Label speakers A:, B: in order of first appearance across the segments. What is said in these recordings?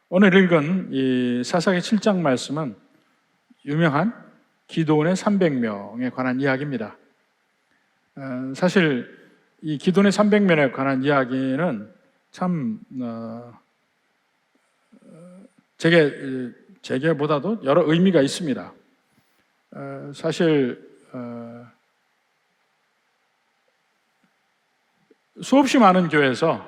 A: 오늘 읽은 이 사사기 7장 말씀은 유명한 기드온의 300명에 관한 이야기입니다. 사실 이 기드온의 300명에 관한 이야기는 참 제게보다도 여러 의미가 있습니다. 사실 수없이 많은 교회에서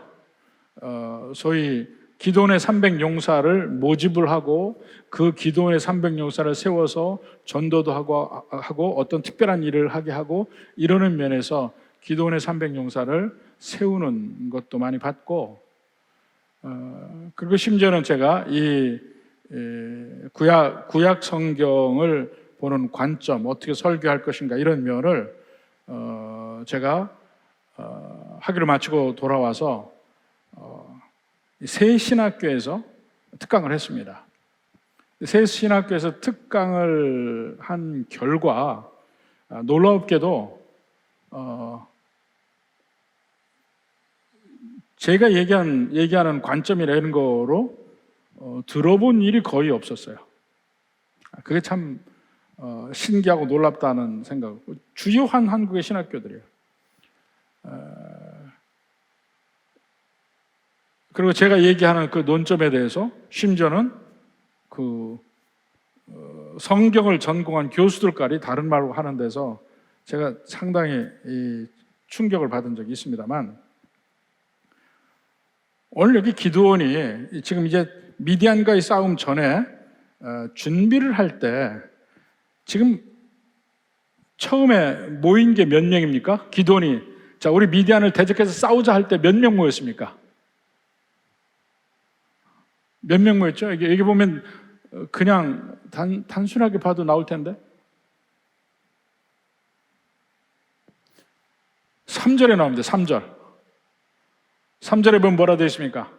A: 소위 기드온의 300용사를 모집을 하고 그 기드온의 300용사를 세워서 전도도 하고 어떤 특별한 일을 하게 하고 이러는 면에서 기드온의 300용사를 세우는 것도 많이 봤고, 그리고 심지어는 제가 이 구약 성경을 보는 관점, 어떻게 설교할 것인가 이런 면을 제가 학위를 마치고 돌아와서 새 신학교에서 특강을 했습니다. 새 신학교에서 특강을 한 결과 놀랍게도 제가 얘기하는 관점이라는 거로 들어본 일이 거의 없었어요. 그게 참 신기하고 놀랍다는 생각. 주요한 한국의 신학교들이에요. 그리고 제가 얘기하는 그 논점에 대해서 심지어는 성경을 전공한 교수들까지 다른 말로 하는 데서 제가 상당히 충격을 받은 적이 있습니다만, 오늘 여기 기드온이 지금 이제 미디안과의 싸움 전에 준비를 할 때 지금 처음에 모인 게 몇 명입니까? 기드온이 자, 우리 미디안을 대적해서 싸우자 할 때 몇 명 모였습니까? 몇 명 모였죠? 여기 보면 그냥 단순하게 봐도 나올 텐데 3절에 나옵니다. 3절에 보면 뭐라 되어 있습니까?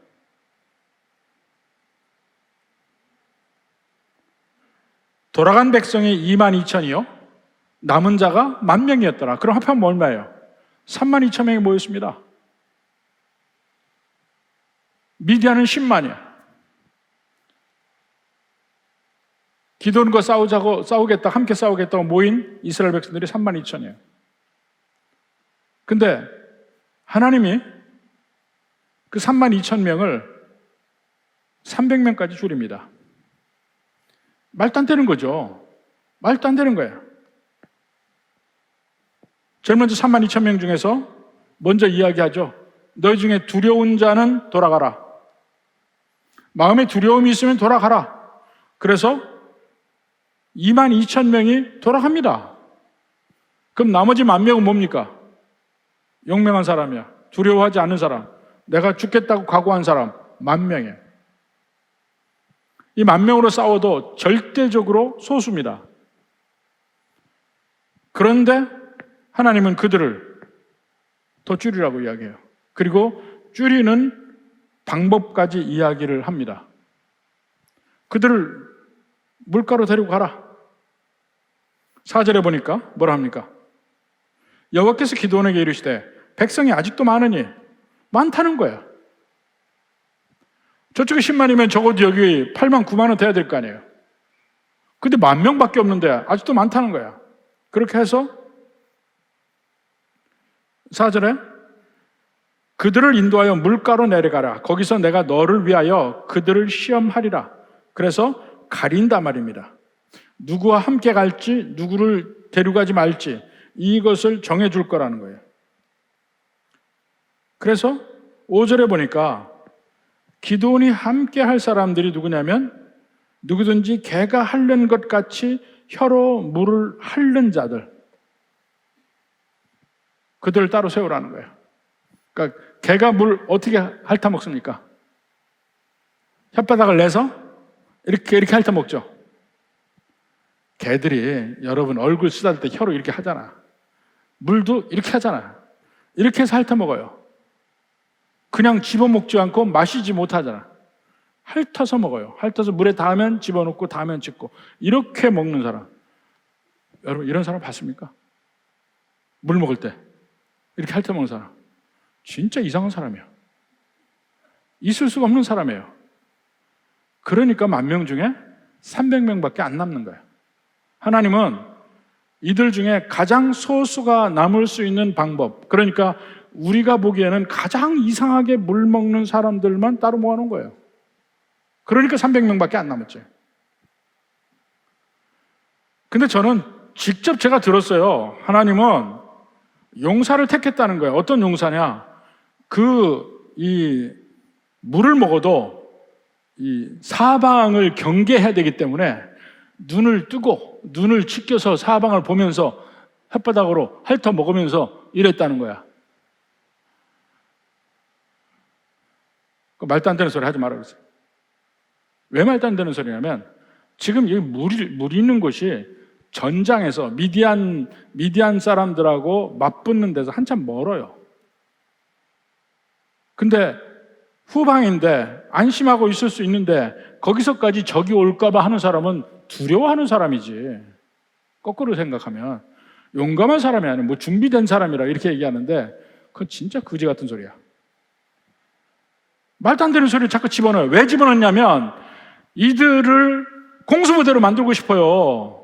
A: 돌아간 백성이 22,000이요 남은 자가 10,000명이었더라. 그럼 합하면 얼마예요? 32,000명이 모였습니다. 미디안은 10만이야. 기드온과 싸우겠다, 함께 싸우겠다고 모인 이스라엘 백성들이 32,000이에요. 근데 하나님이 그 32,000명을 300명까지 줄입니다. 말도 안 되는 거죠. 말도 안 되는 거예요. 제일 먼저 32,000명 중에서 먼저 이야기하죠. 너희 중에 두려운 자는 돌아가라. 마음에 두려움이 있으면 돌아가라. 그래서 22,000명이 돌아갑니다. 그럼 나머지 10,000명은 뭡니까? 용맹한 사람이야. 두려워하지 않는 사람. 내가 죽겠다고 각오한 사람 10,000명이에요. 이 10,000명으로 싸워도 절대적으로 소수입니다. 그런데 하나님은 그들을 더 줄이라고 이야기해요. 그리고 줄이는 방법까지 이야기를 합니다. 그들을 물가로 데리고 가라. 4절에 보니까 뭐라 합니까? 여호와께서 기드온에게 이르시되 백성이 아직도 많으니 많다는 거야. 저쪽에 10만이면 적어도 여기 8만 9만 원 돼야 될 거 아니에요. 근데 10,000명밖에 없는데 아직도 많다는 거야. 그렇게 해서 4절에 그들을 인도하여 물가로 내려가라. 거기서 내가 너를 위하여 그들을 시험하리라. 그래서 가린다 말입니다. 누구와 함께 갈지, 누구를 데려가지 말지 이것을 정해줄 거라는 거예요. 그래서 5절에 보니까 기드온이 함께 할 사람들이 누구냐면 누구든지 개가 핥는 것 같이 혀로 물을 핥는 자들, 그들을 따로 세우라는 거예요. 그러니까 개가 물 어떻게 핥아 먹습니까? 혓바닥을 내서 이렇게 핥아 먹죠. 개들이 여러분 얼굴 쓰다듬을 때 혀로 이렇게 하잖아. 물도 이렇게 하잖아. 이렇게 해서 핥아 먹어요. 그냥 집어먹지 않고 마시지 못하잖아. 핥아서 먹어요. 핥아서 물에 닿으면 집어넣고 닿으면 짚고 이렇게 먹는 사람. 여러분 이런 사람 봤습니까? 물 먹을 때 이렇게 핥아 먹는 사람 진짜 이상한 사람이야. 있을 수가 없는 사람이에요. 그러니까 10,000명 중에 300명밖에 안 남는 거예요. 하나님은 이들 중에 가장 소수가 남을 수 있는 방법, 그러니까 우리가 보기에는 가장 이상하게 물 먹는 사람들만 따로 모아놓은 거예요. 그러니까 300명밖에 안 남았죠. 근데 저는 직접 제가 들었어요. 하나님은 용사를 택했다는 거예요. 어떤 용사냐? 이 물을 먹어도 이 사방을 경계해야 되기 때문에 눈을 뜨고 눈을 치켜서 사방을 보면서 혓바닥으로 핥아 먹으면서 이랬다는 거야. 말도 안 되는 소리 하지 말라고 그랬어요. 왜 말도 안 되는 소리냐면 지금 여기 물이 있는 곳이 전장에서 미디안 사람들하고 맞붙는 데서 한참 멀어요. 근데 후방인데 안심하고 있을 수 있는데 거기서까지 적이 올까봐 하는 사람은 두려워하는 사람이지. 거꾸로 생각하면 용감한 사람이 아니라 뭐 준비된 사람이라 이렇게 얘기하는데 그건 진짜 거지 같은 소리야. 말도 안 되는 소리를 자꾸 집어넣어요. 왜 집어넣냐면 이들을 공수부대로 만들고 싶어요.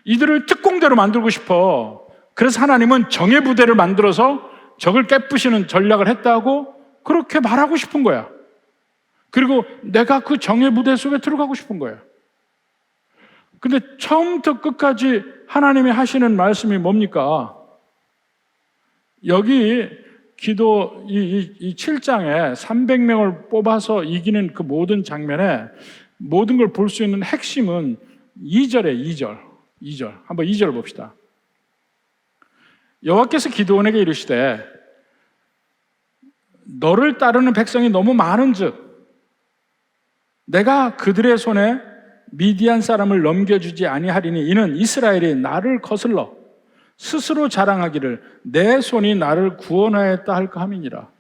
A: 이들을 특공대로 만들고 싶어. 그래서 하나님은 정예부대를 만들어서 적을 깨부시는 전략을 했다고 그렇게 말하고 싶은 거야. 그리고 내가 그 정예부대 속에 들어가고 싶은 거예요. 근데 처음부터 끝까지 하나님이 하시는 말씀이 뭡니까? 여기 기도 이 7장에 300명을 뽑아서 이기는 그 모든 장면에 모든 걸 볼 수 있는 핵심은 2절에 2절. 한번 2절 봅시다. 여호와께서 기드온에게 이르시되 너를 따르는 백성이 너무 많은즉 내가 그들의 손에 미디안 사람을 넘겨주지 아니하리니 이는 이스라엘이 나를 거슬러 스스로 자랑하기를 내 손이 나를 구원하였다 할까 함이니라.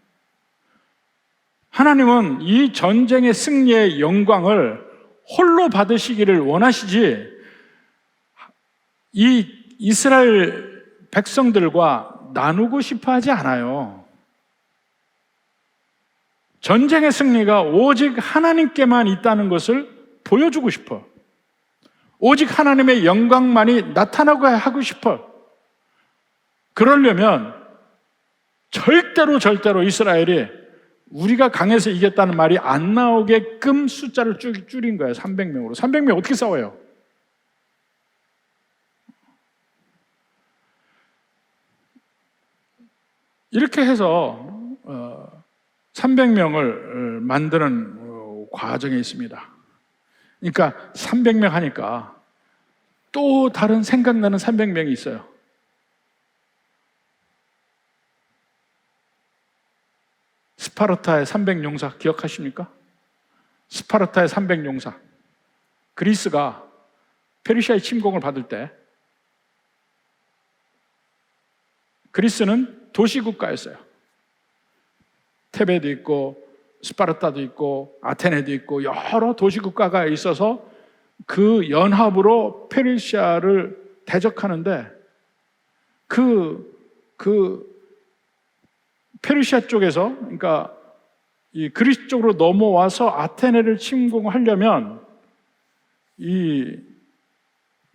A: 하나님은 이 전쟁의 승리의 영광을 홀로 받으시기를 원하시지 이 이스라엘 백성들과 나누고 싶어 하지 않아요. 전쟁의 승리가 오직 하나님께만 있다는 것을 보여주고 싶어. 오직 하나님의 영광만이 나타나고 하고 싶어. 그러려면 절대로 이스라엘이 우리가 강해서 이겼다는 말이 안 나오게끔 숫자를 줄인 거예요. 300명으로. 300명 어떻게 싸워요? 이렇게 해서 300명을 만드는 과정에 있습니다. 그러니까 300명 하니까 또 다른 생각나는 300명이 있어요. 스파르타의 300용사 기억하십니까? 스파르타의 300용사. 그리스가 페르시아의 침공을 받을 때 그리스는 도시국가였어요. 테베도 있고 스파르타도 있고 아테네도 있고 여러 도시국가가 있어서 그 연합으로 페르시아를 대적하는데 그 페르시아 쪽에서 그러니까 이 그리스 쪽으로 넘어와서 아테네를 침공하려면 이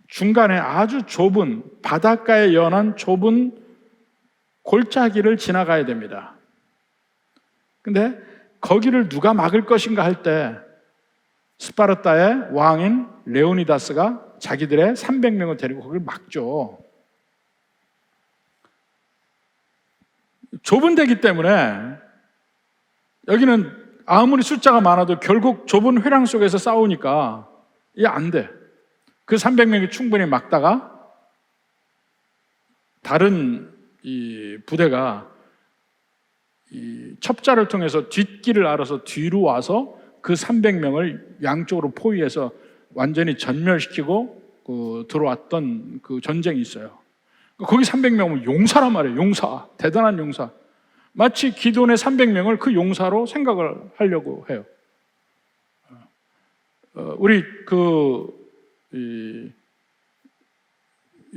A: 중간에 아주 좁은 바닷가에 연한 좁은 골짜기를 지나가야 됩니다. 근데 거기를 누가 막을 것인가 할 때 스파르타의 왕인 레오니다스가 자기들의 300명을 데리고 거기를 막죠. 좁은 데기 때문에 여기는 아무리 숫자가 많아도 결국 좁은 회랑 속에서 싸우니까 이게 안 돼. 그 300명이 충분히 막다가 다른 이 부대가 이 첩자를 통해서 뒷길을 알아서 뒤로 와서 그 300명을 양쪽으로 포위해서 완전히 전멸시키고 들어왔던 그 전쟁이 있어요. 거기 300명은 용사란 말이에요. 용사, 대단한 용사. 마치 기드온의 300명을 그 용사로 생각을 하려고 해요. 우리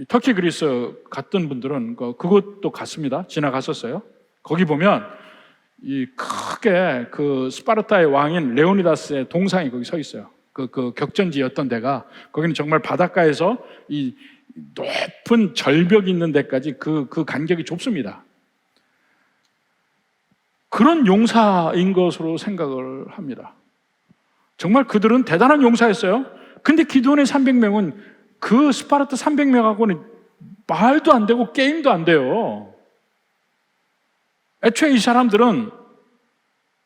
A: 터키 그리스 갔던 분들은 그것도 갔습니다. 지나갔었어요. 거기 보면 이 크게 그 스파르타의 왕인 레오니다스의 동상이 거기 서 있어요. 그 격전지였던 데가, 거기는 정말 바닷가에서 이 높은 절벽이 있는 데까지 그 간격이 좁습니다. 그런 용사인 것으로 생각을 합니다. 정말 그들은 대단한 용사였어요. 근데 기드온의 300명은 그 스파르타 300명하고는 말도 안 되고 게임도 안 돼요. 애초에 이 사람들은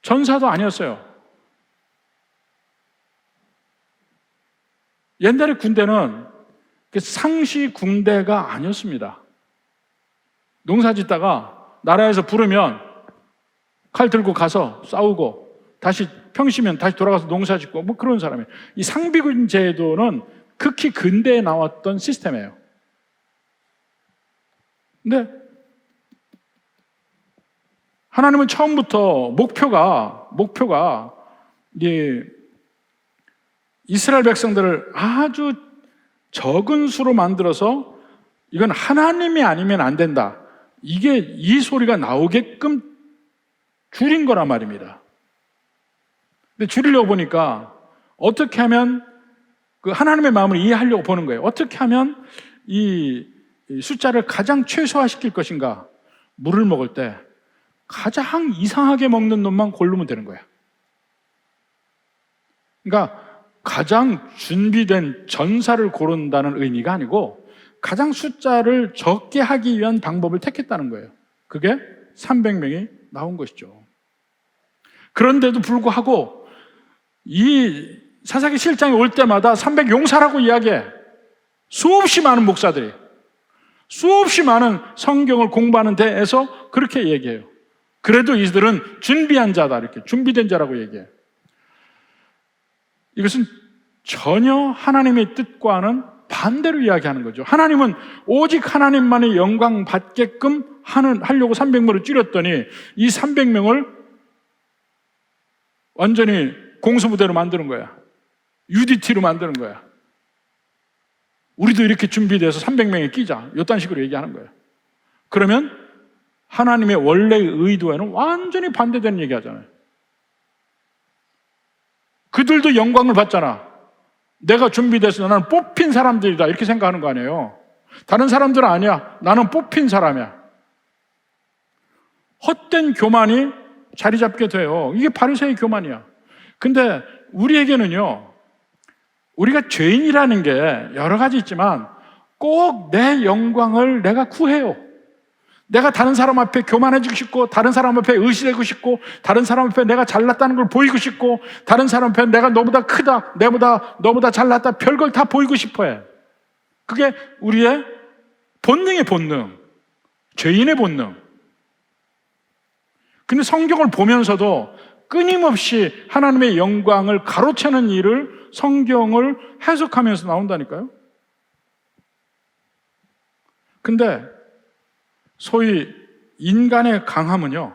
A: 전사도 아니었어요. 옛날에 군대는 상시 군대가 아니었습니다. 농사 짓다가 나라에서 부르면 칼 들고 가서 싸우고 다시 평시면 다시 돌아가서 농사 짓고 뭐 그런 사람이에요. 이 상비군 제도는 극히 근대에 나왔던 시스템이에요. 근데 하나님은 처음부터 목표가 이스라엘 백성들을 아주 적은 수로 만들어서 이건 하나님이 아니면 안 된다, 이게 이 소리가 나오게끔 줄인 거란 말입니다. 근데 줄이려고 보니까 어떻게 하면 그 하나님의 마음을 이해하려고 보는 거예요. 어떻게 하면 이 숫자를 가장 최소화시킬 것인가. 물을 먹을 때 가장 이상하게 먹는 놈만 고르면 되는 거야. 그러니까 가장 준비된 전사를 고른다는 의미가 아니고 가장 숫자를 적게 하기 위한 방법을 택했다는 거예요. 그게 300명이 나온 것이죠. 그런데도 불구하고 이 사사기 실장이 올 때마다 300용사라고 이야기해. 수없이 많은 목사들이, 수없이 많은 성경을 공부하는 데에서 그렇게 얘기해요. 그래도 이들은 준비한 자다, 이렇게 준비된 자라고 얘기해요. 이것은 전혀 하나님의 뜻과는 반대로 이야기하는 거죠. 하나님은 오직 하나님만의 영광 받게끔 하려고 300명을 줄였더니 이 300명을 완전히 공수부대로 만드는 거야. UDT로 만드는 거야. 우리도 이렇게 준비돼서 300명에 끼자, 이딴 식으로 얘기하는 거예요. 그러면 하나님의 원래의 의도에는 완전히 반대되는 얘기 하잖아요. 그들도 영광을 받잖아. 내가 준비돼서 나는 뽑힌 사람들이다, 이렇게 생각하는 거 아니에요. 다른 사람들은 아니야. 나는 뽑힌 사람이야. 헛된 교만이 자리 잡게 돼요. 이게 바리새의 교만이야. 근데 우리에게는요, 우리가 죄인이라는 게 여러 가지 있지만 꼭 내 영광을 내가 구해요. 내가 다른 사람 앞에 교만해지고 싶고, 다른 사람 앞에 의시되고 싶고, 다른 사람 앞에 내가 잘났다는 걸 보이고 싶고, 다른 사람 앞에 내가 너보다 크다, 너보다 잘났다, 별걸 다 보이고 싶어해. 그게 우리의 본능의 본능, 죄인의 본능. 근데 성경을 보면서도 끊임없이 하나님의 영광을 가로채는 일을 성경을 해석하면서 나온다니까요. 근데 소위 인간의 강함은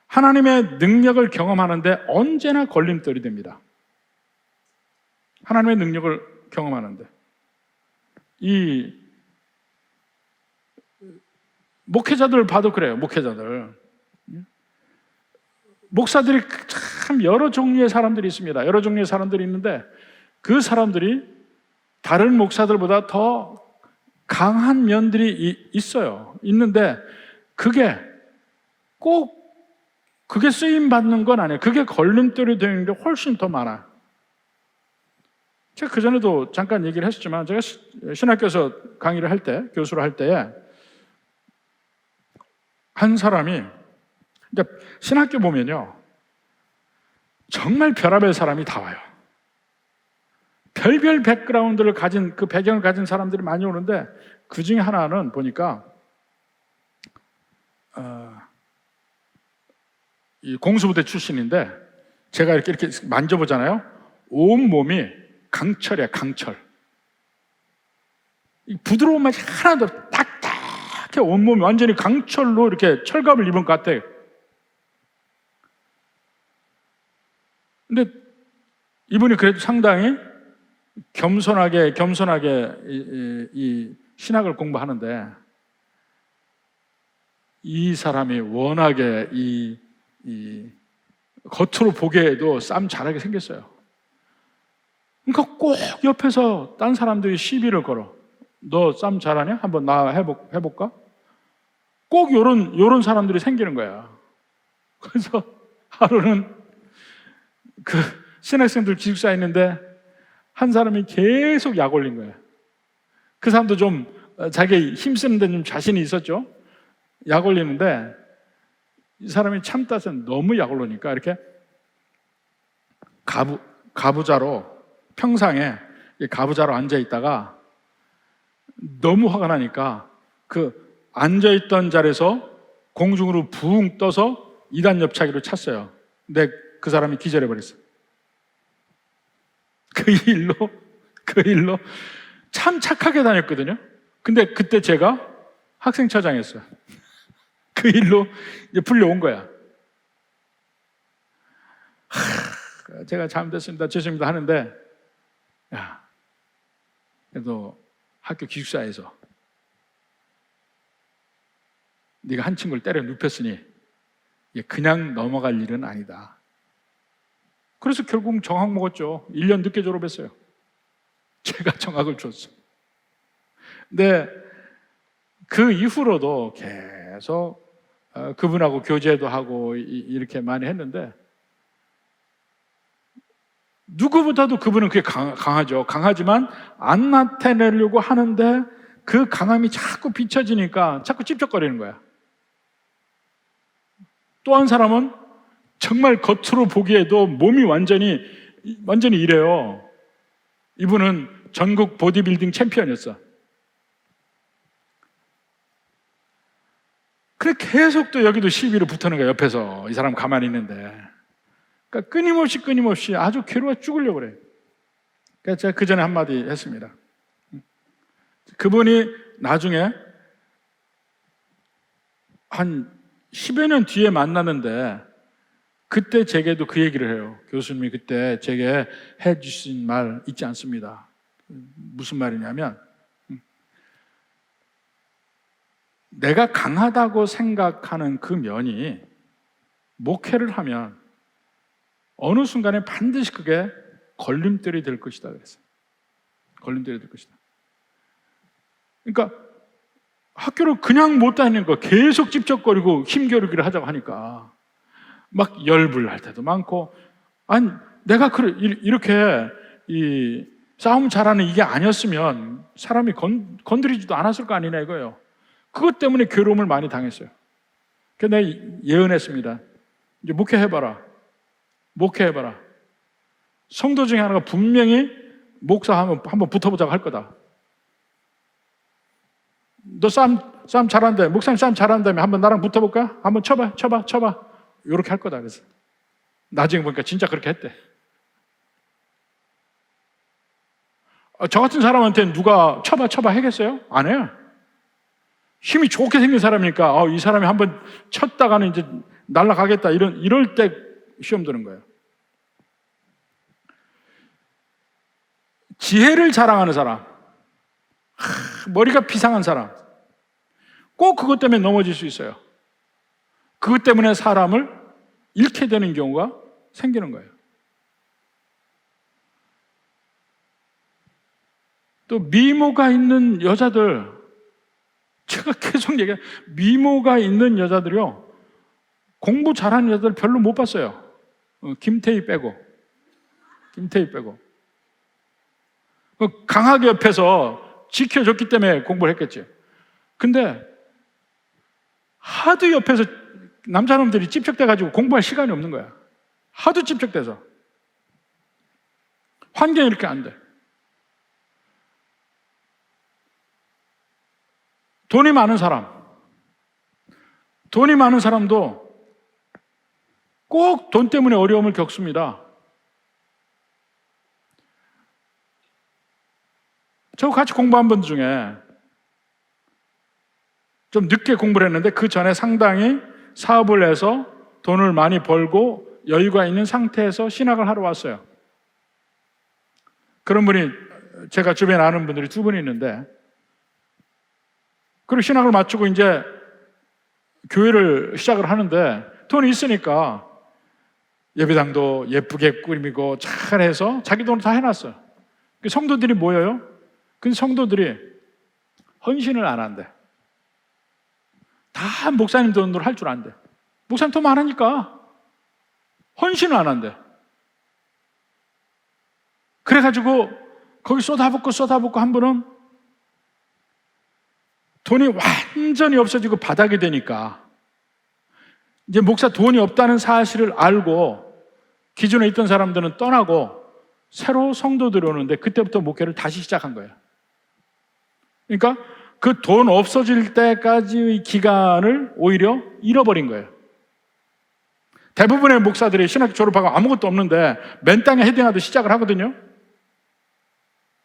A: 하나님의 능력을 경험하는데 언제나 걸림돌이 됩니다. 하나님의 능력을 경험하는데 이 목회자들 봐도 그래요. 목사들이 참 여러 종류의 사람들이 있습니다. 여러 종류의 사람들이 있는데 그 사람들이 다른 목사들보다 더 강한 면들이 있어요. 있는데 그게 꼭 그게 쓰임 받는 건 아니에요. 그게 걸림돌이 되는 게 훨씬 더 많아. 제가 그전에도 잠깐 얘기를 했었지만, 제가 신학교에서 강의를 할 때, 교수를 할 때에 한 사람이, 이제 신학교 보면요, 정말 별의별 사람이 다 와요. 별별 백그라운드를 가진, 그 배경을 가진 사람들이 많이 오는데, 그 중에 하나는 보니까 이 공수부대 출신인데, 제가 이렇게 만져보잖아요. 온 몸이 강철이야, 강철. 이 부드러운 맛이 하나도 없어. 딱딱해. 온몸이 완전히 강철로 이렇게 철갑을 입은 것 같아요. 근데 이분이 그래도 상당히 겸손하게 이 신학을 공부하는데, 이 사람이 워낙에 이 겉으로 보기에도 싸움 잘하게 생겼어요. 그러니까 꼭 옆에서 딴 사람들이 시비를 걸어. 너 싸움 잘하냐? 한번 나 해볼까? 꼭 요런 사람들이 생기는 거야. 그래서 하루는 그 신학생들 기숙사에 있는데 한 사람이 계속 약 올린 거예요. 그 사람도 좀 자기 힘쓰는 데 좀 자신이 있었죠. 약 올리는데 이 사람이 참다서 너무 약 올리니까 이렇게 가부좌로 평상에 가부좌로 앉아 있다가 너무 화가 나니까 그 앉아 있던 자리에서 공중으로 붕 떠서 이단 옆차기로 찼어요. 근데 그 사람이 기절해 버렸어요. 그 일로 참 착하게 다녔거든요. 근데 그때 제가 학생처장이었어요. 그 일로 이제 불려온 거야. 제가 잘못했습니다, 죄송합니다 하는데, 야, 그래도 학교 기숙사에서 네가 한 친구를 때려 눕혔으니 그냥 넘어갈 일은 아니다. 그래서 결국 정학 먹었죠. 1년 늦게 졸업했어요. 제가 정학을 줬어. 근데 그 이후로도 계속 그분하고 교제도 하고 이렇게 많이 했는데, 누구보다도 그분은 그게 강하죠. 강하지만 안 나타내려고 하는데 그 강함이 자꾸 비춰지니까 자꾸 찝쩍거리는 거야. 또 한 사람은 정말 겉으로 보기에도 몸이 완전히 이래요. 이분은 전국 보디빌딩 챔피언이었어. 그래 계속 또 여기도 시비로 붙는 거야. 옆에서 이 사람 가만히 있는데, 그러니까 끊임없이 아주 괴로워 죽으려고 그래. 그래서 제가 그 전에 한마디 했습니다. 그분이 나중에 한 10여 년 뒤에 만나는데 그때 제게도 그 얘기를 해요. 교수님이 그때 제게 해주신 말 잊지 않습니다. 무슨 말이냐면, 내가 강하다고 생각하는 그 면이 목회를 하면 어느 순간에 반드시 그게 걸림돌이 될 것이다 그랬어요. 걸림돌이 될 것이다. 그러니까 학교를 그냥 못 다니는 거, 계속 찝쩍거리고 힘겨루기를 하자고 하니까 막 열불날 때도 많고, 아니 내가 이렇게 이 싸움 잘하는 이게 아니었으면 사람이 건드리지도 않았을 거 아니냐 이거예요. 그것 때문에 괴로움을 많이 당했어요. 그래서 내가 예언했습니다. 이제 목회해봐라. 성도 중에 하나가 분명히 목사 한번 붙어보자고 할 거다. 너 싸움 잘한다. 목사님 싸움 잘한다며 한번 나랑 붙어볼까? 한번 쳐봐. 이렇게 할 거다. 그래서 나중에 보니까 진짜 그렇게 했대. 저 같은 사람한테는 누가 쳐봐 하겠어요? 안 해요. 힘이 좋게 생긴 사람이니까 이 사람이 한번 쳤다가는 이제 날아가겠다 이럴 때 시험 드는 거예요. 지혜를 자랑하는 사람, 머리가 비상한 사람, 꼭 그것 때문에 넘어질 수 있어요. 그것 때문에 사람을 잃게 되는 경우가 생기는 거예요. 또 미모가 있는 여자들, 제가 계속 얘기해요. 미모가 있는 여자들이요, 공부 잘하는 여자들 별로 못 봤어요. 김태희 빼고. 강하게 옆에서 지켜줬기 때문에 공부를 했겠지. 근데 하도 옆에서 남자놈들이 찝쩍대가지고 공부할 시간이 없는 거야. 하도 찝쩍대서. 환경이 이렇게 안 돼. 돈이 많은 사람도 꼭 돈 때문에 어려움을 겪습니다. 저 같이 공부한 분 중에 좀 늦게 공부를 했는데 그 전에 상당히 사업을 해서 돈을 많이 벌고 여유가 있는 상태에서 신학을 하러 왔어요. 그런 분이 제가 주변에 아는 분들이 2분 있는데, 그리고 신학을 마치고 이제 교회를 시작을 하는데 돈이 있으니까 예배당도 예쁘게 꾸미고 잘해서 자기 돈으로 다 해놨어요. 성도들이 모여요. 근데 성도들이 헌신을 안 한대. 다 목사님 돈으로 할 줄 안대. 목사님 돈 많으니까 헌신을 안 한대. 그래가지고 거기 쏟아붓고 한 분은 돈이 완전히 없어지고 바닥이 되니까 이제 목사 돈이 없다는 사실을 알고 기존에 있던 사람들은 떠나고 새로 성도들이 오는데 그때부터 목회를 다시 시작한 거예요. 그러니까 그 돈 없어질 때까지의 기간을 오히려 잃어버린 거예요. 대부분의 목사들이 신학교 졸업하고 아무것도 없는데 맨 땅에 헤딩하듯 시작을 하거든요.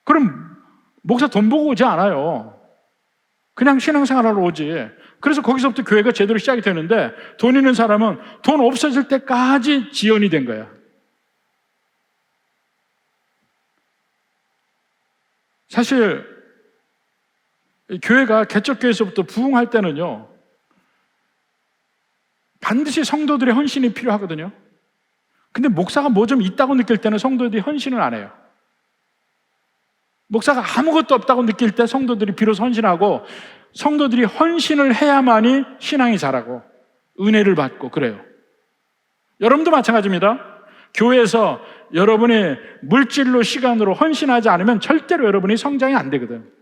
A: 그럼 목사 돈 보고 오지 않아요. 그냥 신앙생활하러 오지. 그래서 거기서부터 교회가 제대로 시작이 되는데 돈 있는 사람은 돈 없어질 때까지 지연이 된 거야. 사실 교회가 개척교회에서부터 부흥할 때는요, 반드시 성도들의 헌신이 필요하거든요. 근데 목사가 뭐 좀 있다고 느낄 때는 성도들이 헌신을 안 해요. 목사가 아무것도 없다고 느낄 때 성도들이 비로소 헌신하고, 성도들이 헌신을 해야만이 신앙이 자라고 은혜를 받고 그래요. 여러분도 마찬가지입니다. 교회에서 여러분이 물질로 시간으로 헌신하지 않으면 절대로 여러분이 성장이 안 되거든.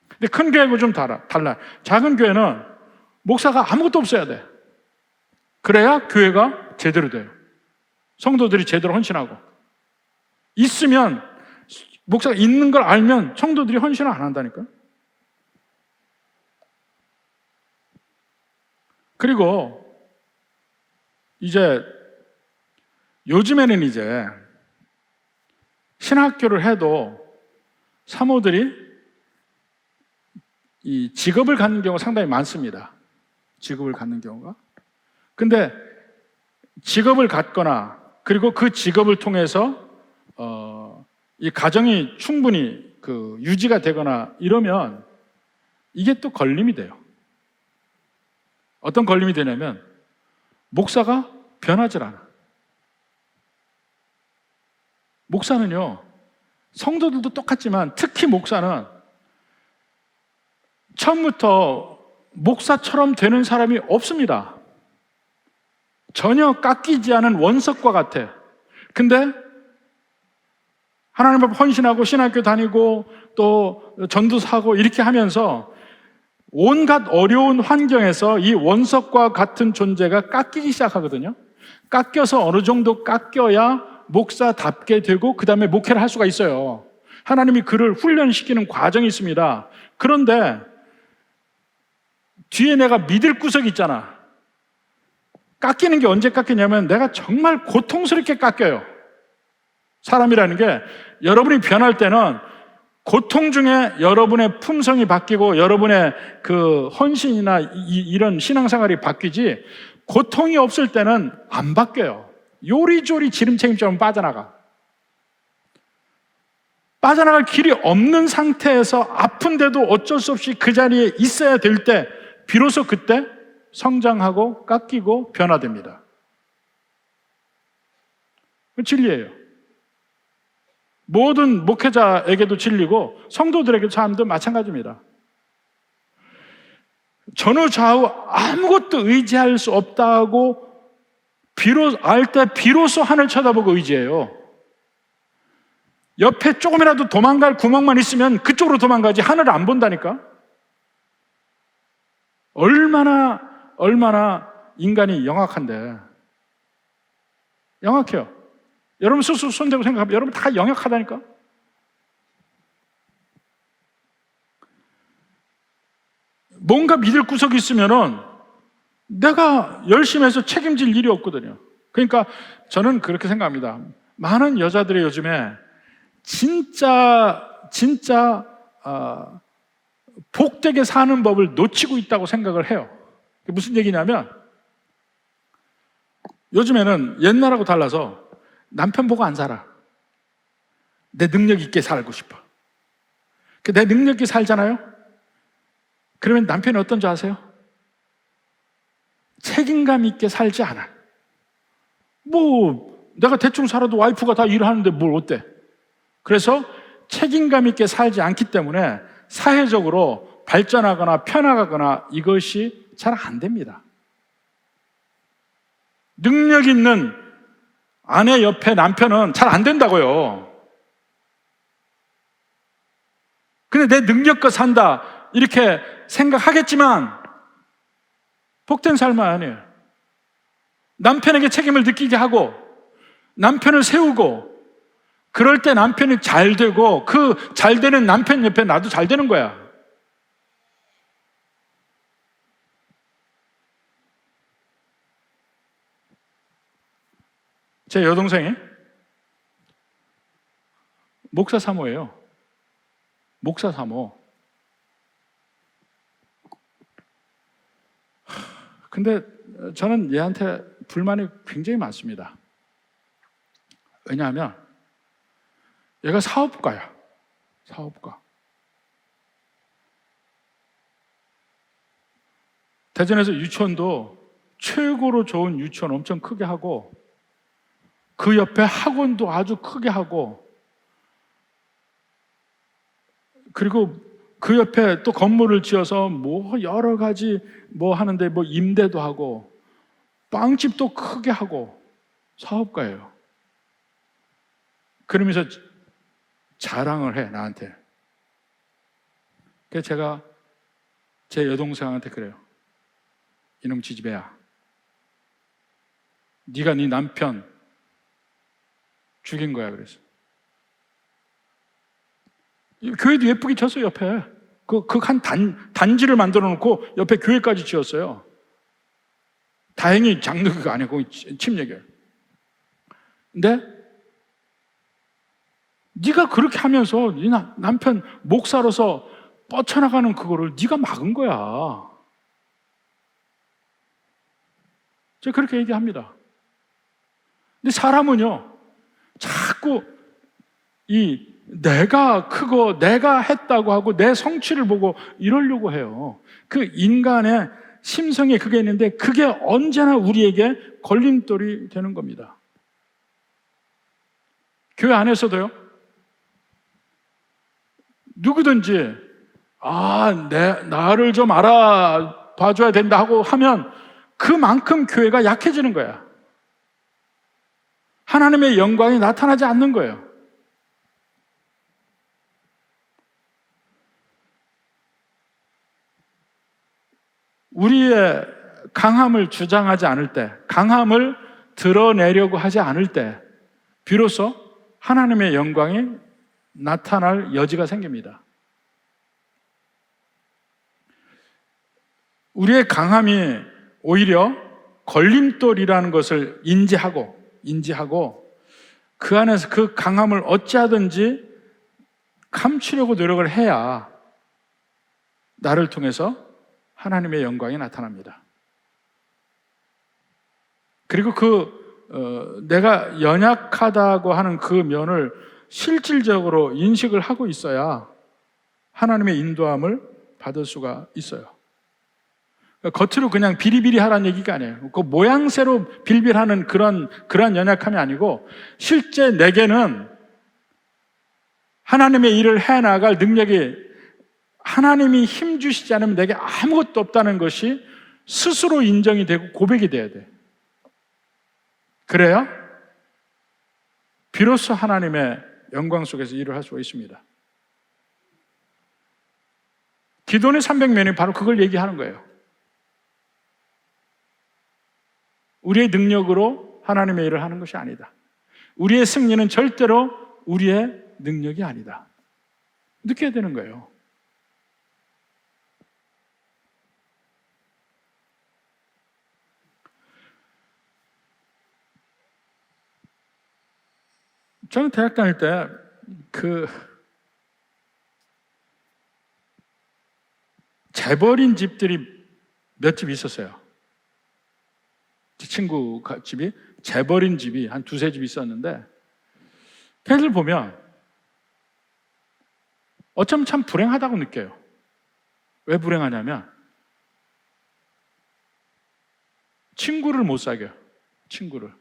A: 근데 큰 교회하고 좀 달라. 작은 교회는 목사가 아무것도 없어야 돼. 그래야 교회가 제대로 돼요. 성도들이 제대로 헌신하고. 있으면, 목사가 있는 걸 알면 성도들이 헌신을 안 한다니까. 그리고 이제 요즘에는 이제 신학교를 해도 사모들이 이 직업을 갖는 경우가 상당히 많습니다. 직업을 갖는 경우가. 근데 직업을 갖거나 그리고 그 직업을 통해서 이 가정이 충분히 유지가 되거나 이러면 이게 또 걸림이 돼요. 어떤 걸림이 되냐면 목사가 변하질 않아. 목사는요, 성도들도 똑같지만 특히 목사는 처음부터 목사처럼 되는 사람이 없습니다. 전혀 깎이지 않은 원석과 같아. 근데 하나님 앞에 헌신하고 신학교 다니고 또 전도사하고 이렇게 하면서 온갖 어려운 환경에서 이 원석과 같은 존재가 깎이기 시작하거든요. 깎여서 어느 정도 깎여야 목사답게 되고 그 다음에 목회를 할 수가 있어요. 하나님이 그를 훈련시키는 과정이 있습니다. 그런데 뒤에 내가 믿을 구석이 있잖아. 깎이는 게 언제 깎이냐면 내가 정말 고통스럽게 깎여요. 사람이라는 게 여러분이 변할 때는 고통 중에 여러분의 품성이 바뀌고 여러분의 그 헌신이나 이런 신앙생활이 바뀌지, 고통이 없을 때는 안 바뀌어요. 요리조리 지름책임처럼 빠져나가. 빠져나갈 길이 없는 상태에서 아픈데도 어쩔 수 없이 그 자리에 있어야 될 때 비로소 그때 성장하고 깎이고 변화됩니다. 그 진리예요. 모든 목회자에게도 진리고 성도들에게도 사람도 마찬가지입니다. 전후 좌우 아무것도 의지할 수 없다고 알 때 비로소 하늘 쳐다보고 의지해요. 옆에 조금이라도 도망갈 구멍만 있으면 그쪽으로 도망가지 하늘을 안 본다니까. 얼마나 인간이 영악한데. 영악해요. 여러분 스스로 손대고 생각하면 여러분 다 영역하다니까. 뭔가 믿을 구석이 있으면은 내가 열심히 해서 책임질 일이 없거든요. 그러니까 저는 그렇게 생각합니다. 많은 여자들이 요즘에 진짜 복되게 사는 법을 놓치고 있다고 생각을 해요. 무슨 얘기냐면 요즘에는 옛날하고 달라서 남편 보고 안 살아. 내 능력 있게 살고 싶어. 내 능력 있게 살잖아요? 그러면 남편이 어떤 줄 아세요? 책임감 있게 살지 않아. 뭐 내가 대충 살아도 와이프가 다 일하는데 뭘 어때? 그래서 책임감 있게 살지 않기 때문에 사회적으로 발전하거나 편하거나 이것이 잘 안 됩니다. 능력 있는 아내 옆에 남편은 잘 안 된다고요. 근데 내 능력껏 산다 이렇게 생각하겠지만 복된 삶은 아니에요. 남편에게 책임을 느끼게 하고 남편을 세우고 그럴 때 남편이 잘 되고 그 잘 되는 남편 옆에 나도 잘 되는 거야. 제 여동생이 목사 사모예요. 목사 사모. 근데 저는 얘한테 불만이 굉장히 많습니다. 왜냐하면 얘가 사업가야. 사업가. 대전에서 유치원도 최고로 좋은 유치원 엄청 크게 하고 그 옆에 학원도 아주 크게 하고 그리고 그 옆에 또 건물을 지어서 뭐 여러 가지 뭐 하는데 뭐 임대도 하고 빵집도 크게 하고 사업가예요. 그러면서 자랑을 해 나한테. 그래서 제가 제 여동생한테 그래요. 이놈 지지배야. 네가 네 남편 죽인 거야. 그래서 교회도 예쁘게 쳤어요. 옆에 그 한 단지를 만들어 놓고 옆에 교회까지 지었어요. 다행히 장르가 아니고 침례교회. 근데 네가 그렇게 하면서 네 남편 목사로서 뻗쳐나가는 그거를 네가 막은 거야. 제가 그렇게 얘기합니다. 근데 사람은요 자꾸 이 내가 크고 내가 했다고 하고 내 성취를 보고 이러려고 해요. 그 인간의 심성에 그게 있는데 그게 언제나 우리에게 걸림돌이 되는 겁니다. 교회 안에서도요. 누구든지 나를 좀 알아봐줘야 된다 하고 하면 그만큼 교회가 약해지는 거야. 하나님의 영광이 나타나지 않는 거예요. 우리의 강함을 주장하지 않을 때, 강함을 드러내려고 하지 않을 때, 비로소 하나님의 영광이 나타날 여지가 생깁니다. 우리의 강함이 오히려 걸림돌이라는 것을 인지하고 그 안에서 그 강함을 어찌하든지 감추려고 노력을 해야 나를 통해서 하나님의 영광이 나타납니다. 그리고 내가 연약하다고 하는 그 면을 실질적으로 인식을 하고 있어야 하나님의 인도함을 받을 수가 있어요. 겉으로 그냥 비리비리 하라는 얘기가 아니에요. 그 모양새로 빌빌하는 그런 연약함이 아니고 실제 내게는 하나님의 일을 해나갈 능력이 하나님이 힘 주시지 않으면 내게 아무것도 없다는 것이 스스로 인정이 되고 고백이 돼야 돼. 그래야 비로소 하나님의 영광 속에서 일을 할 수가 있습니다. 기도원의 300명이 바로 그걸 얘기하는 거예요. 우리의 능력으로 하나님의 일을 하는 것이 아니다. 우리의 승리는 절대로 우리의 능력이 아니다. 느껴야 되는 거예요. 저는 대학 다닐 때 재벌인 집들이 몇 집 있었어요. 제 친구 집이 재벌인 집이 한 두세 집 있었는데 걔들 보면 어쩌면 참 불행하다고 느껴요. 왜 불행하냐면 친구를 못 사겨요. 친구를.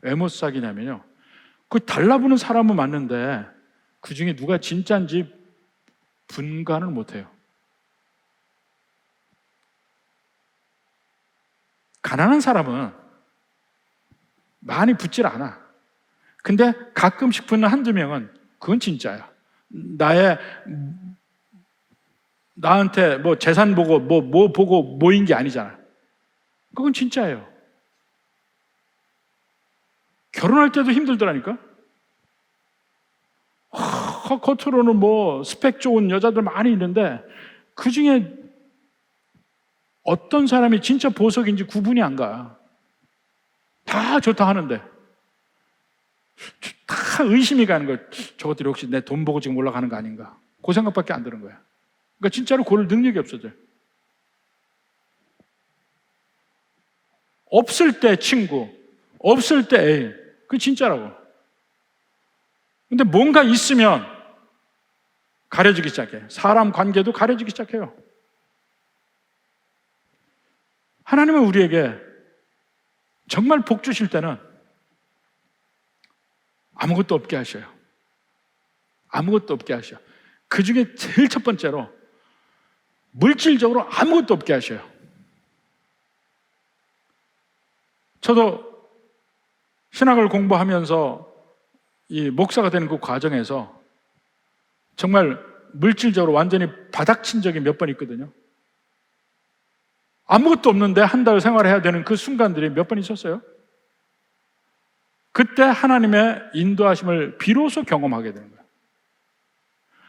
A: 왜 못 사귀냐면요, 그 달라붙는 사람은 맞는데 그 중에 누가 진짜인지 분간을 못해요. 가난한 사람은 많이 붙질 않아. 근데 가끔씩 붙는 한두 명은 그건 진짜야. 나한테 뭐 재산 보고 뭐 보고 모인 게 아니잖아. 그건 진짜예요. 결혼할 때도 힘들더라니까. 겉으로는 뭐 스펙 좋은 여자들 많이 있는데 그 중에 어떤 사람이 진짜 보석인지 구분이 안 가. 다 좋다 하는데 다 의심이 가는 거야. 저것들이 혹시 내 돈 보고 지금 올라가는 거 아닌가? 그 생각밖에 안 드는 거야. 그러니까 진짜로 고를 능력이 없어져요. 없을 때 친구, 없을 때 애인, 그게 진짜라고. 근데 뭔가 있으면 가려지기 시작해. 사람 관계도 가려지기 시작해요. 하나님은 우리에게 정말 복 주실 때는 아무것도 없게 하셔요. 아무것도 없게 하셔요. 그 중에 제일 첫 번째로 물질적으로 아무것도 없게 하셔요. 저도 신학을 공부하면서 이 목사가 되는 그 과정에서 정말 물질적으로 완전히 바닥친 적이 몇 번 있거든요. 아무것도 없는데 한 달 생활해야 되는 그 순간들이 몇 번 있었어요. 그때 하나님의 인도하심을 비로소 경험하게 되는 거예요.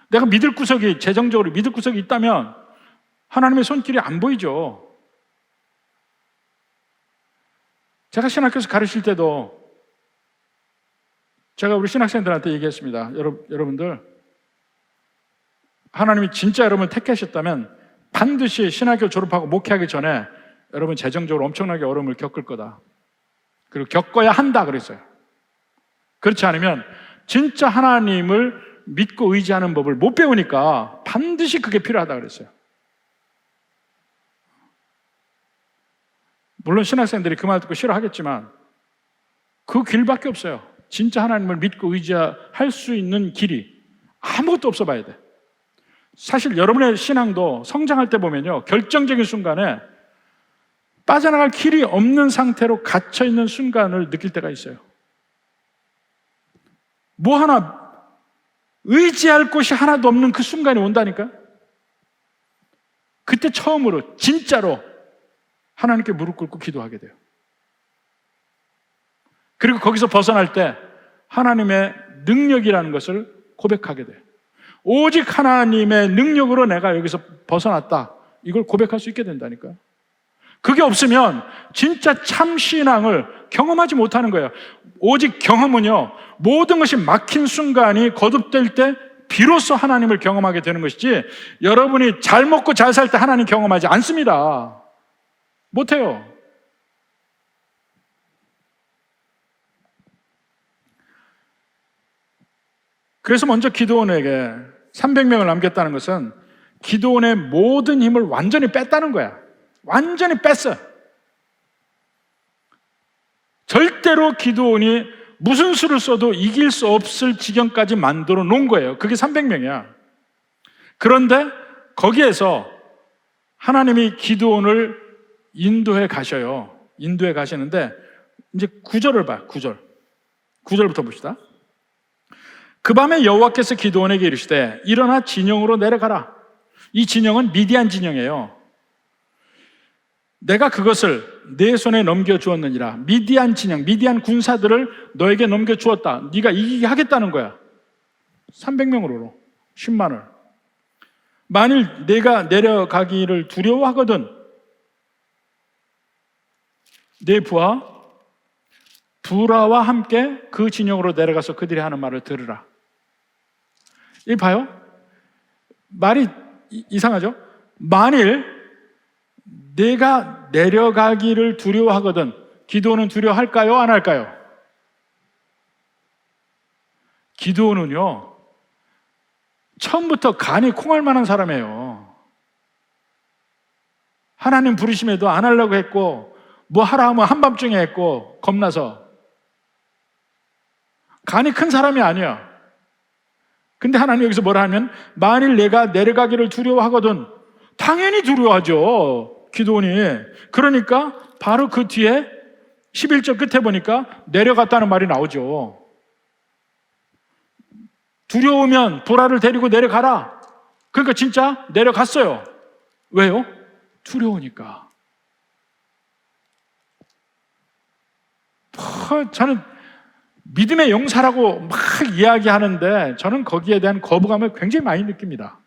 A: 내가 믿을 구석이, 재정적으로 믿을 구석이 있다면 하나님의 손길이 안 보이죠. 제가 신학교에서 가르칠 때도 제가 우리 신학생들한테 얘기했습니다. 여러분들, 하나님이 진짜 여러분을 택하셨다면 반드시 신학교 졸업하고 목회하기 전에 여러분 재정적으로 엄청나게 어려움을 겪을 거다. 그리고 겪어야 한다 그랬어요. 그렇지 않으면 진짜 하나님을 믿고 의지하는 법을 못 배우니까 반드시 그게 필요하다 그랬어요. 물론 신학생들이 그 말 듣고 싫어하겠지만 그 길밖에 없어요. 진짜 하나님을 믿고 의지할 수 있는 길이 아무것도 없어 봐야 돼. 사실 여러분의 신앙도 성장할 때 보면요, 결정적인 순간에 빠져나갈 길이 없는 상태로 갇혀있는 순간을 느낄 때가 있어요. 뭐 하나 의지할 곳이 하나도 없는 그 순간이 온다니까. 그때 처음으로 진짜로 하나님께 무릎 꿇고 기도하게 돼요. 그리고 거기서 벗어날 때 하나님의 능력이라는 것을 고백하게 돼요. 오직 하나님의 능력으로 내가 여기서 벗어났다, 이걸 고백할 수 있게 된다니까요. 그게 없으면 진짜 참 신앙을 경험하지 못하는 거예요. 오직 경험은요, 모든 것이 막힌 순간이 거듭될 때 비로소 하나님을 경험하게 되는 것이지, 여러분이 잘 먹고 잘 살 때 하나님 경험하지 않습니다. 못해요. 그래서 먼저 기드온에게 300명을 남겼다는 것은 기드온의 모든 힘을 완전히 뺐다는 거야. 완전히 뺐어. 절대로 기드온이 무슨 수를 써도 이길 수 없을 지경까지 만들어 놓은 거예요. 그게 300명이야. 그런데 거기에서 하나님이 기드온을 인도해 가셔요. 인도해 가시는데 이제 9절을 봐. 9절부터 봅시다. 그 밤에 여호와께서 기드온에게 이르시되 일어나 진영으로 내려가라. 이 진영은 미디안 진영이에요. 내가 그것을 내 손에 넘겨주었느니라. 미디안 진영, 미디안 군사들을 너에게 넘겨주었다. 네가 이기게 하겠다는 거야. 300명으로 10만을. 만일 내가 내려가기를 두려워하거든 내 부하 부라와 함께 그 진영으로 내려가서 그들이 하는 말을 들으라. 이 봐요. 말이 이상하죠? 만일 내가 내려가기를 두려워하거든 기드온은 두려워할까요? 안 할까요? 기드온은요, 처음부터 간이 콩할 만한 사람이에요. 하나님 부르심에도 안 하려고 했고 뭐 하라 하면 한밤중에 했고 겁나서. 간이 큰 사람이 아니야. 근데 하나님 여기서 뭐라 하면 만일 내가 내려가기를 두려워하거든. 당연히 두려워하죠, 기도원이. 그러니까 바로 그 뒤에 11절 끝에 보니까 내려갔다는 말이 나오죠. 두려우면 보라를 데리고 내려가라. 그러니까 진짜 내려갔어요. 왜요? 두려우니까. 저는 믿음의 용사라고 막 이야기하는데 저는 거기에 대한 거부감을 굉장히 많이 느낍니다.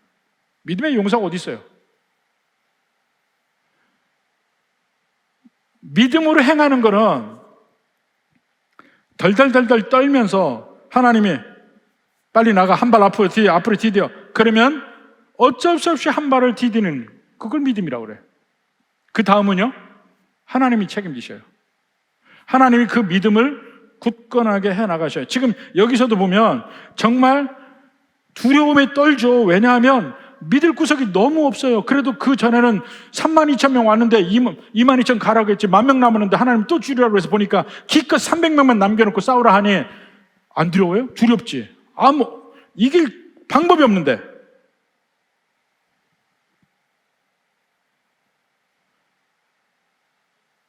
A: 믿음의 용사가 어디 있어요? 믿음으로 행하는 거는 덜덜덜덜 떨면서 하나님이 빨리 나가, 한 발 앞으로 디뎌. 그러면 어쩔 수 없이 한 발을 디디는, 그걸 믿음이라고 그래요. 그 다음은요, 하나님이 책임지셔요. 하나님이 그 믿음을 굳건하게 해나가셔요. 지금 여기서도 보면 정말 두려움에 떨죠. 왜냐하면 믿을 구석이 너무 없어요. 그래도 그 전에는 32,000명 왔는데 22,000 가라고 했지, 10,000명 남았는데 하나님 또 줄이라고 해서 보니까 기껏 300명만 남겨놓고 싸우라 하니 안 두려워요? 두렵지. 이길 방법이 없는데.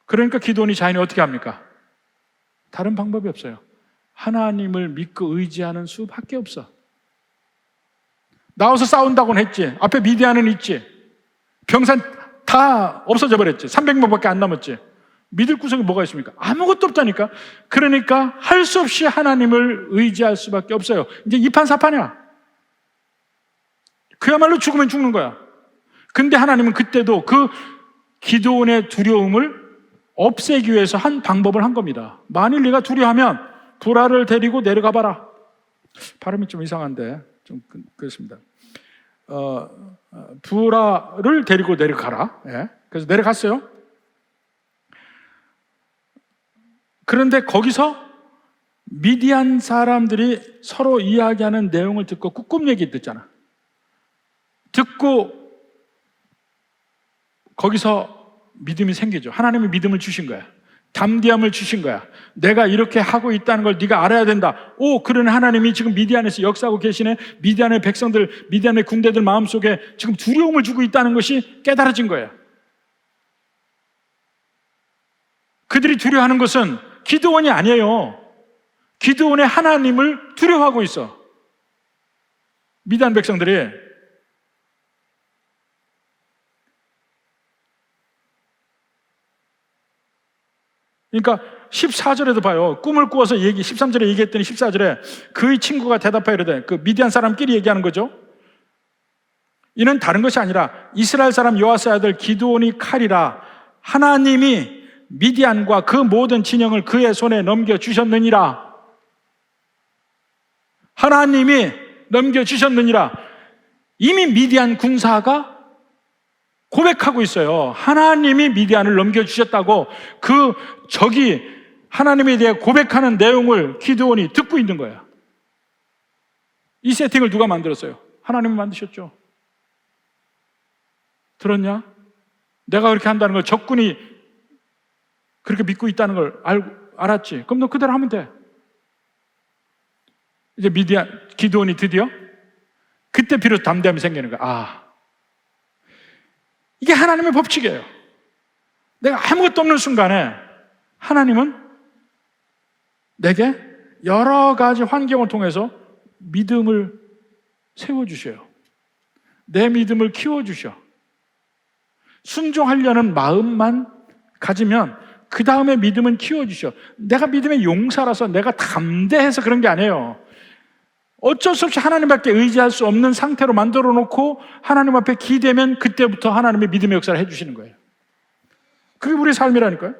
A: 그러니까 기도원이 자연히 어떻게 합니까? 다른 방법이 없어요. 하나님을 믿고 의지하는 수밖에 없어. 나와서 싸운다고는 했지. 앞에 미디안은 있지. 병산 다 없어져 버렸지. 300명밖에 안 남았지. 믿을 구석이 뭐가 있습니까? 아무것도 없다니까. 그러니까 할 수 없이 하나님을 의지할 수밖에 없어요. 이제 이판사판이야. 그야말로 죽으면 죽는 거야. 근데 하나님은 그때도 그 기도원의 두려움을 없애기 위해서 한 방법을 한 겁니다. 만일 네가 두려워하면 보라를 데리고 내려가 봐라. 발음이 좀 이상한데 좀 그렇습니다. 보라를 데리고 내려가라. 예. 그래서 내려갔어요. 그런데 거기서 미디안 사람들이 서로 이야기하는 내용을 듣고 꾹꾹 얘기 듣잖아. 듣고 거기서 믿음이 생기죠. 하나님이 믿음을 주신 거야. 담대함을 주신 거야. 내가 이렇게 하고 있다는 걸 네가 알아야 된다. 그러네, 하나님이 지금 미디안에서 역사하고 계시네. 미디안의 백성들, 미디안의 군대들 마음속에 지금 두려움을 주고 있다는 것이 깨달아진 거예요. 그들이 두려워하는 것은 기드온이 아니에요. 기드온의 하나님을 두려워하고 있어. 미디안 백성들이. 그러니까 14절에도 봐요. 꿈을 꾸어서 13절에 얘기했더니 14절에 그의 친구가 대답하여 이르되, 그 미디안 사람끼리 얘기하는 거죠. 이는 다른 것이 아니라 이스라엘 사람 요아스의 아들 기드온이 칼이라 하나님이 미디안과 그 모든 진영을 그의 손에 넘겨주셨느니라. 하나님이 넘겨주셨느니라. 이미 미디안 군사가 고백하고 있어요. 하나님이 미디안을 넘겨주셨다고. 그 적이 하나님에 대해 고백하는 내용을 기드온이 듣고 있는 거예요. 이 세팅을 누가 만들었어요? 하나님이 만드셨죠. 들었냐? 내가 그렇게 한다는 걸, 적군이 그렇게 믿고 있다는 걸 알았지. 그럼 너 그대로 하면 돼. 이제 기드온이 드디어 그때 비로소 담대함이 생기는 거야. 이게 하나님의 법칙이에요. 내가 아무것도 없는 순간에 하나님은 내게 여러 가지 환경을 통해서 믿음을 세워주셔요. 내 믿음을 키워주셔. 순종하려는 마음만 가지면 그 다음에 믿음은 키워주셔. 내가 믿음의 용사라서 내가 담대해서 그런 게 아니에요. 어쩔 수 없이 하나님밖에 의지할 수 없는 상태로 만들어 놓고 하나님 앞에 기대면 그때부터 하나님의 믿음의 역사를 해주시는 거예요. 그게 우리의 삶이라니까요.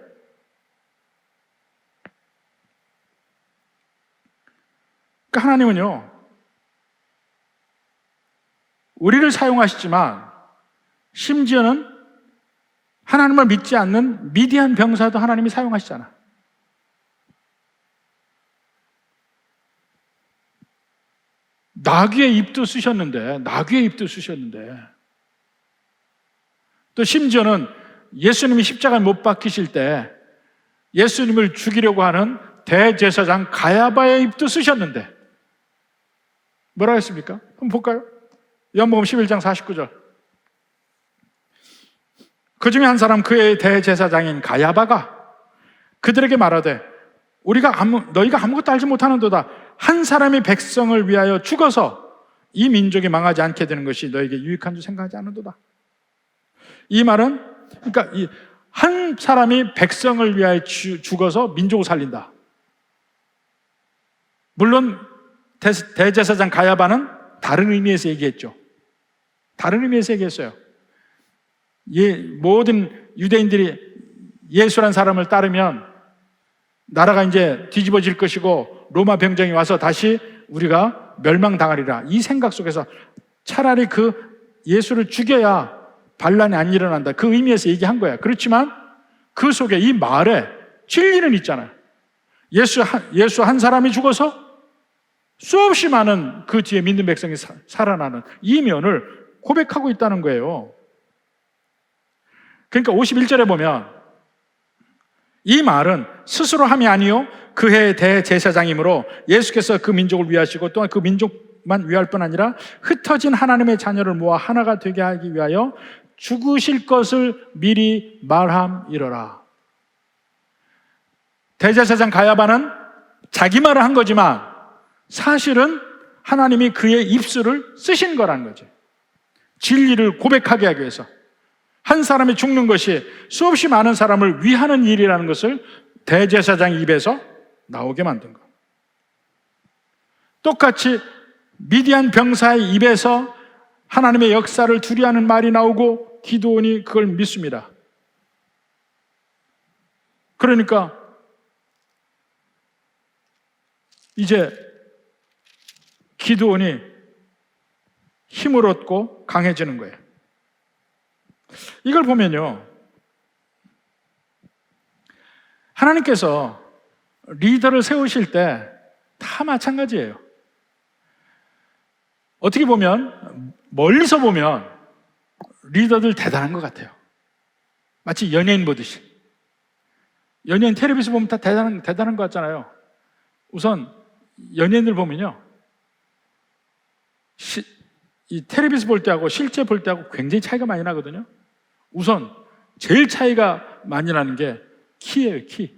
A: 그러니까 하나님은요, 우리를 사용하시지만 심지어는 하나님을 믿지 않는 미디안 병사도 하나님이 사용하시잖아. 나귀의 입도 쓰셨는데, 또 심지어는 예수님이 십자가에 못 박히실 때 예수님을 죽이려고 하는 대제사장 가야바의 입도 쓰셨는데 뭐라 했습니까? 한번 볼까요? 요한복음 11장 49절. 그 중에 한 사람, 그의 대제사장인 가야바가 그들에게 말하되 너희가 아무것도 알지 못하는도다. 한 사람이 백성을 위하여 죽어서 이 민족이 망하지 않게 되는 것이 너에게 유익한 줄 생각하지 않는도다. 이 말은, 그러니까 이 한 사람이 백성을 위하여 죽어서 민족을 살린다. 물론 대제사장 가야바는 다른 의미에서 얘기했죠. 다른 의미에서 얘기했어요. 모든 유대인들이 예수란 사람을 따르면 나라가 이제 뒤집어질 것이고 로마 병정이 와서 다시 우리가 멸망당하리라. 이 생각 속에서 차라리 그 예수를 죽여야 반란이 안 일어난다. 그 의미에서 얘기한 거야. 그렇지만 그 속에 이 말에 진리는 있잖아요. 예수 한 사람이 죽어서 수없이 많은 그 뒤에 믿는 백성이 살아나는 이 면을 고백하고 있다는 거예요. 그러니까 51절에 보면 이 말은 스스로 함이 아니요 그의 대제사장이므로 예수께서 그 민족을 위하시고 또한 그 민족만 위할 뿐 아니라 흩어진 하나님의 자녀를 모아 하나가 되게 하기 위하여 죽으실 것을 미리 말함이러라. 대제사장 가야바는 자기 말을 한 거지만 사실은 하나님이 그의 입술을 쓰신 거라는 거죠. 진리를 고백하게 하기 위해서 한 사람이 죽는 것이 수없이 많은 사람을 위하는 일이라는 것을 대제사장 입에서 나오게 만든 것. 똑같이 미디안 병사의 입에서 하나님의 역사를 두려워하는 말이 나오고 기드온이 그걸 믿습니다. 그러니까 이제 기드온이 힘을 얻고 강해지는 거예요. 이걸 보면요, 하나님께서 리더를 세우실 때 다 마찬가지예요. 어떻게 보면 멀리서 보면 리더들 대단한 것 같아요. 마치 연예인 보듯이. 연예인 텔레비전 보면 다 대단한 것 같잖아요. 우선 연예인들 보면요, 이 텔레비전 볼 때하고 실제 볼 때하고 굉장히 차이가 많이 나거든요. 우선 제일 차이가 많이 나는 게 키예요, 키.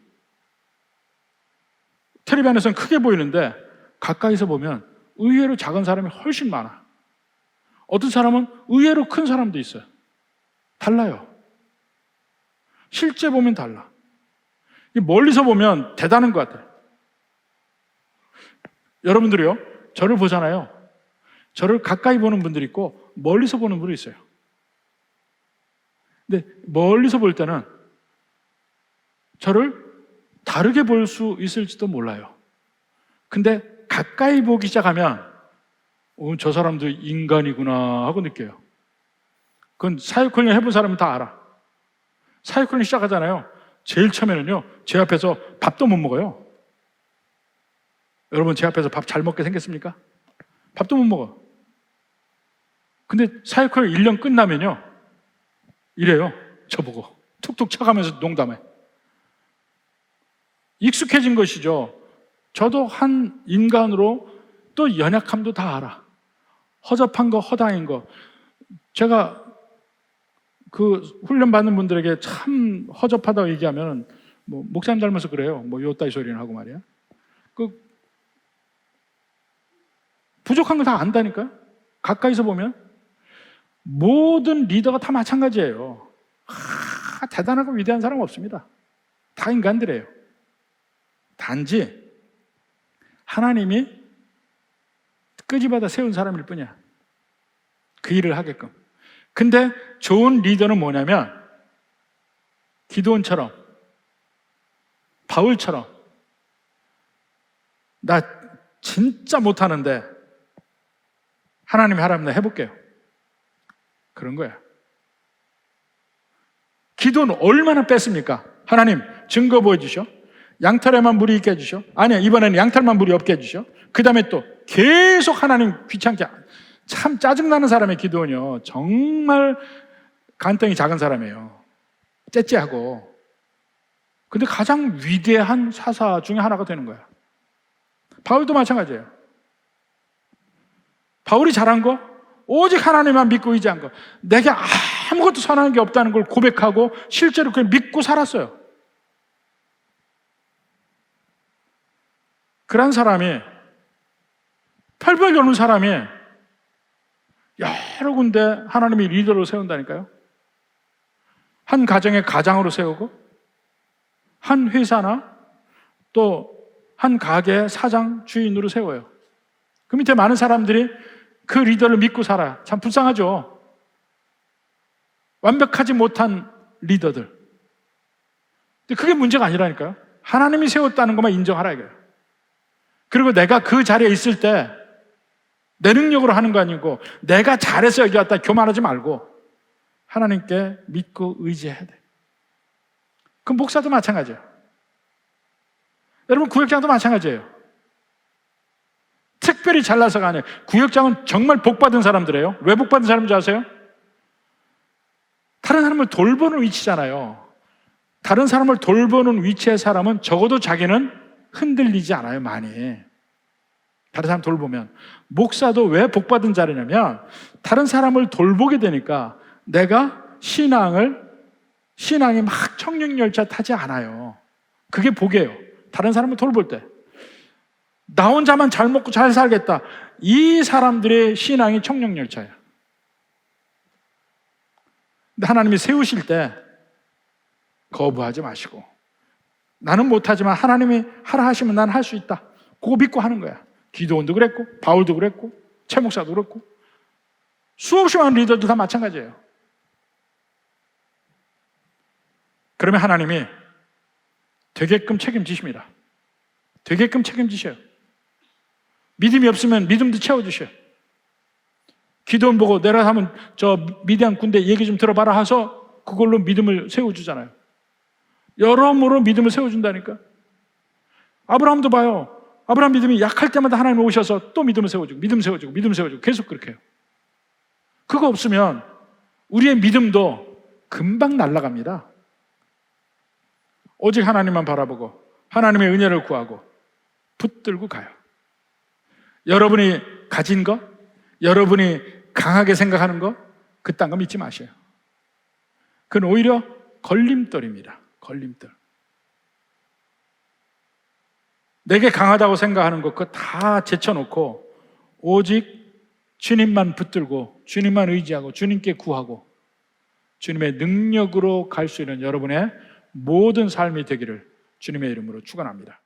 A: 텔레비 안에서는 크게 보이는데 가까이서 보면 의외로 작은 사람이 훨씬 많아. 어떤 사람은 의외로 큰 사람도 있어요. 달라요. 실제 보면 달라. 멀리서 보면 대단한 것 같아요. 여러분들이요, 저를 보잖아요. 저를 가까이 보는 분들이 있고 멀리서 보는 분이 있어요. 근데 멀리서 볼 때는 저를 다르게 볼 수 있을지도 몰라요. 근데 가까이 보기 시작하면 저 사람도 인간이구나 하고 느껴요. 그건 사회훈련 해본 사람은 다 알아. 사회훈련 시작하잖아요. 제일 처음에는요, 제 앞에서 밥도 못 먹어요. 여러분, 제 앞에서 밥 잘 먹게 생겼습니까? 밥도 못 먹어. 근데 사회훈련 1년 끝나면요, 이래요. 저보고 툭툭 쳐가면서 농담해. 익숙해진 것이죠. 저도 한 인간으로 또 연약함도 다 알아. 허접한 거, 허당인 거. 제가 그 훈련 받는 분들에게 참 허접하다고 얘기하면 뭐 목사님 닮아서 그래요. 뭐 요따이 소리는 하고 말이야. 그 부족한 걸 다 안다니까요. 가까이서 보면 모든 리더가 다 마찬가지예요. 대단하고 위대한 사람 없습니다. 다 인간들이에요. 단지 하나님이 끄집어다 세운 사람일 뿐이야. 그 일을 하게끔. 근데 좋은 리더는 뭐냐면 기드온처럼, 바울처럼, 나 진짜 못하는데 하나님이 하라면 나 해볼게요. 그런 거야. 기도는 얼마나 뺐습니까? 하나님 증거 보여주셔. 양털에만 물이 있게 해주셔. 아니야, 이번에는 양털만 물이 없게 해주셔. 그 다음에 또 계속 하나님 귀찮게. 참 짜증나는 사람의 기도는요, 정말 간덩이 작은 사람이에요. 째째하고. 근데 가장 위대한 사사 중에 하나가 되는 거야. 바울도 마찬가지예요. 바울이 잘한 거, 오직 하나님만 믿고 의지한 거, 내게 아무것도 선한 게 없다는 걸 고백하고 실제로 그걸 믿고 살았어요. 그런 사람이, 펄펄 도는 사람이 여러 군데 하나님이 리더로 세운다니까요. 한 가정의 가장으로 세우고, 한 회사나 또 한 가게의 사장, 주인으로 세워요. 그 밑에 많은 사람들이 그 리더를 믿고 살아요. 참 불쌍하죠. 완벽하지 못한 리더들. 근데 그게 문제가 아니라니까요. 하나님이 세웠다는 것만 인정하라 이거예요. 그리고 내가 그 자리에 있을 때 내 능력으로 하는 거 아니고 내가 잘해서 여기 왔다 교만하지 말고 하나님께 믿고 의지해야 돼. 그 목사도 마찬가지예요. 여러분, 구역장도 마찬가지예요. 특별히 잘나서가 아니에요. 구역장은 정말 복받은 사람들이에요. 왜 복받은 사람인지 아세요? 다른 사람을 돌보는 위치잖아요. 다른 사람을 돌보는 위치의 사람은 적어도 자기는 흔들리지 않아요, 많이. 다른 사람 돌보면. 목사도 왜 복받은 자리냐면 다른 사람을 돌보게 되니까 내가 신앙이 막 청룡열차 타지 않아요. 그게 복이에요. 다른 사람을 돌볼 때. 나 혼자만 잘 먹고 잘 살겠다. 이 사람들의 신앙이 청룡열차예요. 근데 하나님이 세우실 때 거부하지 마시고, 나는 못하지만 하나님이 하라 하시면 난 할 수 있다. 그거 믿고 하는 거야. 기도원도 그랬고, 바울도 그랬고, 최 목사도 그랬고, 수없이 많은 리더들 다 마찬가지예요. 그러면 하나님이 되게끔 책임지십니다. 되게끔 책임지셔요. 믿음이 없으면 믿음도 채워주셔요. 기도원 보고 내가 하면 저 미디안 군대 얘기 좀 들어봐라 해서 그걸로 믿음을 세워주잖아요. 여러모로 믿음을 세워준다니까. 아브라함도 봐요. 아브라함 믿음이 약할 때마다 하나님 오셔서 또 믿음을 세워주고, 믿음 세워주고, 믿음 세워주고 계속 그렇게 해요. 그거 없으면 우리의 믿음도 금방 날아갑니다. 오직 하나님만 바라보고 하나님의 은혜를 구하고 붙들고 가요. 여러분이 가진 거, 여러분이 강하게 생각하는 거, 그딴 거 믿지 마세요. 그건 오히려 걸림돌입니다. 걸림돌. 내게 강하다고 생각하는 것 그거 다 제쳐놓고 오직 주님만 붙들고 주님만 의지하고 주님께 구하고 주님의 능력으로 갈 수 있는 여러분의 모든 삶이 되기를 주님의 이름으로 축원합니다.